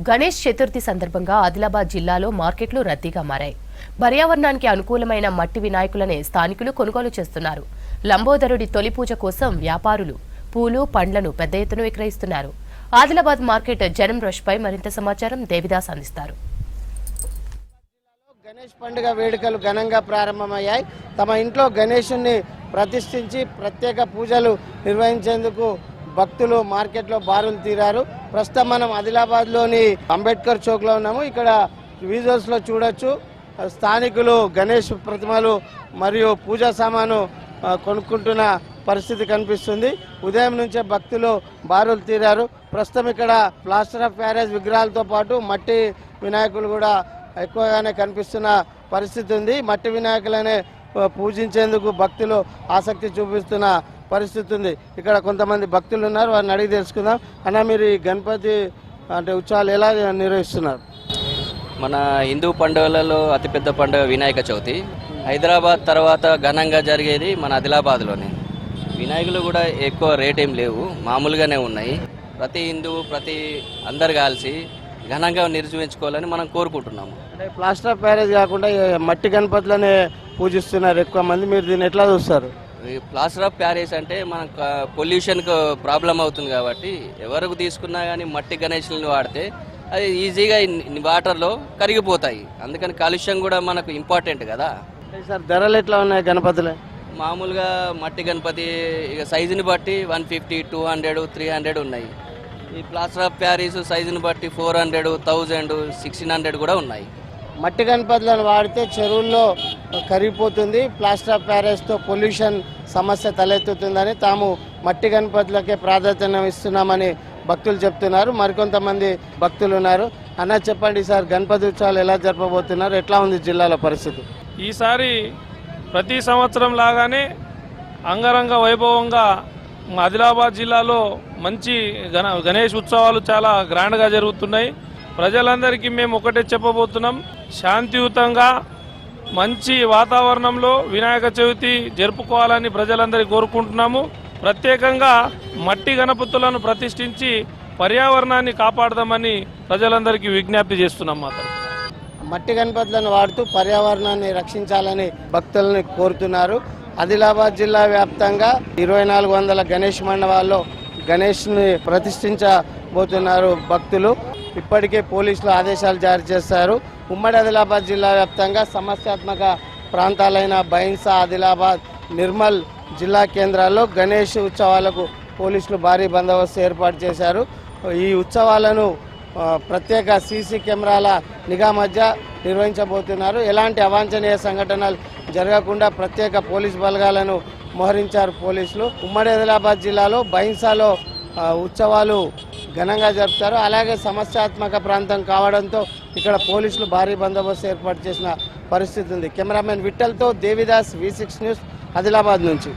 గణేష్ చతుర్థి సందర్భంగా ఆదిలాబాద్ జిల్లాలో మార్కెట్లు రద్దీగా మారాయి. పర్యావరణానికి అనుకూలమైన మట్టి వినాయకులనే స్థానికులు కొనుగోలు చేస్తున్నారు. లంబోదరుడి తొలి పూజ కోసం వ్యాపారులు పూలు పండ్లను పెద్ద ఎత్తున విక్రయిస్తున్నారు. ఆదిలాబాద్ మార్కెట్ జనం రష్ పై మరింత సమాచారం దేవిదాస్ అందిస్తారు. గణేష్ పండుగ వేడుకలు ఘనంగా ప్రారంభమయ్యాయి. తమ ఇంట్లో గణేశుని ప్రతిష్ఠించి ప్రత్యేక పూజలు నిర్వహించేందుకు భక్తులు మార్కెట్లో బారులు తీరారు. ప్రస్తుతం మనం ఆదిలాబాద్లోని అంబేద్కర్ చౌక్లో ఉన్నాము. ఇక్కడ విజువల్స్లో చూడొచ్చు, స్థానికులు గణేష్ ప్రతిమలు మరియు పూజా సామాను కొనుక్కుంటున్న పరిస్థితి కనిపిస్తుంది. ఉదయం నుంచే భక్తులు బారులు తీరారు. ప్రస్తుతం ఇక్కడ ప్లాస్టర్ ఆఫ్ ప్యారిస్ విగ్రహాలతో పాటు మట్టి వినాయకులు కూడా ఎక్కువగానే కనిపిస్తున్న పరిస్థితి ఉంది. మట్టి వినాయకులనే పూజించేందుకు భక్తులు ఆసక్తి చూపిస్తున్న పరిస్థితి ఉంది. ఇక్కడ కొంతమంది భక్తులు ఉన్నారు, వారిని అడిగి తెలుసుకుందాం. అన్న, మీరు ఈ గణపతి అంటే ఉత్సవాలు ఎలా నిర్వహిస్తున్నారు? మన హిందూ పండుగలలో అతిపెద్ద పండుగ వినాయక చవితి. హైదరాబాద్ తర్వాత ఘనంగా జరిగేది మన ఆదిలాబాద్లోనే. వినాయకులు కూడా ఎక్కువ రేట్ ఏం లేవు, మామూలుగానే ఉన్నాయి. ప్రతి హిందువు అందరు కలిసి ఘనంగా నిర్వహించుకోవాలని మనం కోరుకుంటున్నాము. అంటే ప్లాస్టర్ ఆఫ్ ప్యారిస్ కాకుండా మట్టి గణపతులనే పూజిస్తున్నారు ఎక్కువ మంది. మీరు దీన్ని ఎట్లా చూస్తారు? ప్లాస్టర్ ఆఫ్ ప్యారిస్ అంటే మనకు పొల్యూషన్కు ప్రాబ్లం అవుతుంది కాబట్టి ఎవరికి తీసుకున్నా కానీ మట్టి గణేషులను వాడితే అది ఈజీగా వాటర్లో కరిగిపోతాయి. అందుకని కాలుష్యం కూడా మనకు ఇంపార్టెంట్ కదా. సార్, ధరలు ఎట్లా ఉన్నాయి గణపతులే? మామూలుగా మట్టి గణపతి ఇక సైజుని బట్టి 150, 200, 300 ఉన్నాయి. ఈ ప్లాస్టర్ ఆఫ్ ప్యారిస్ సైజుని బట్టి 400, 1000, 1600 కూడా ఉన్నాయి. మట్టి గణపతులను వాడితే చెరువుల్లో కరిగిపోతుంది. ప్లాస్టర్ ఆఫ్ ప్యారిస్తో పొల్యూషన్ సమస్య తలెత్తుతుందని తాము మట్టి గణపతులకే ప్రాధాన్యం ఇస్తున్నామని భక్తులు చెప్తున్నారు. మరికొంతమంది భక్తులు ఉన్నారు. అన్న, చెప్పండి సార్, గణపతి ఉత్సవాలు ఎలా జరపబోతున్నారు? ఎట్లా ఉంది జిల్లాలో పరిస్థితి? ఈసారి ప్రతి సంవత్సరం లాగానే అంగరంగ వైభవంగా ఆదిలాబాద్ జిల్లాలో మంచి గణేష్ ఉత్సవాలు చాలా గ్రాండ్గా జరుగుతున్నాయి. ప్రజలందరికీ మేము ఒకటే చెప్పబోతున్నాం, శాంతియుతంగా మంచి వాతావరణంలో వినాయక చవితి జరుపుకోవాలని ప్రజలందరికీ కోరుకుంటున్నాము. ప్రత్యేకంగా మట్టి గణపతులను ప్రతిష్ఠించి పర్యావరణాన్ని కాపాడదామని ప్రజలందరికీ విజ్ఞప్తి చేస్తున్నాం. మాత్రం మట్టి గణపతులను వాడుతూ పర్యావరణాన్ని రక్షించాలని భక్తులని కోరుతున్నారు. ఆదిలాబాద్ జిల్లా వ్యాప్తంగా 2400 గణేష్ మండపాల్లో గణేష్ని ప్రతిష్ఠించబోతున్నారు భక్తులు. ఇప్పటికే పోలీసులు ఆదేశాలు జారీ చేశారు. ఉమ్మడి ఆదిలాబాద్ జిల్లా వ్యాప్తంగా సమస్యాత్మక ప్రాంతాలైన బైన్సా, ఆదిలాబాద్, నిర్మల్ జిల్లా కేంద్రాల్లో గణేష్ ఉత్సవాలకు పోలీసులు భారీ బందోబస్తు ఏర్పాటు చేశారు. ఈ ఉత్సవాలను ప్రత్యేక సీసీ కెమెరాల నిఘా మధ్య నిర్వహించబోతున్నారు. ఎలాంటి అవాంఛనీయ సంఘటనలు జరగకుండా ప్రత్యేక పోలీస్ బలగాలను మోహరించారు పోలీసులు. ఉమ్మడి ఆదిలాబాద్ జిల్లాలో బైన్సాలో ఉత్సవాలు ఘనంగా జరుపుతారు. అలాగే సమస్యాత్మక ప్రాంతం కావడంతో ఇక్కడ పోలీసులు భారీ బందోబస్తు ఏర్పాటు చేసిన పరిస్థితి ఉంది. కెమెరామెన్ విఠల్తో దేవిదాస్, V6 న్యూస్, ఆదిలాబాద్ నుంచి.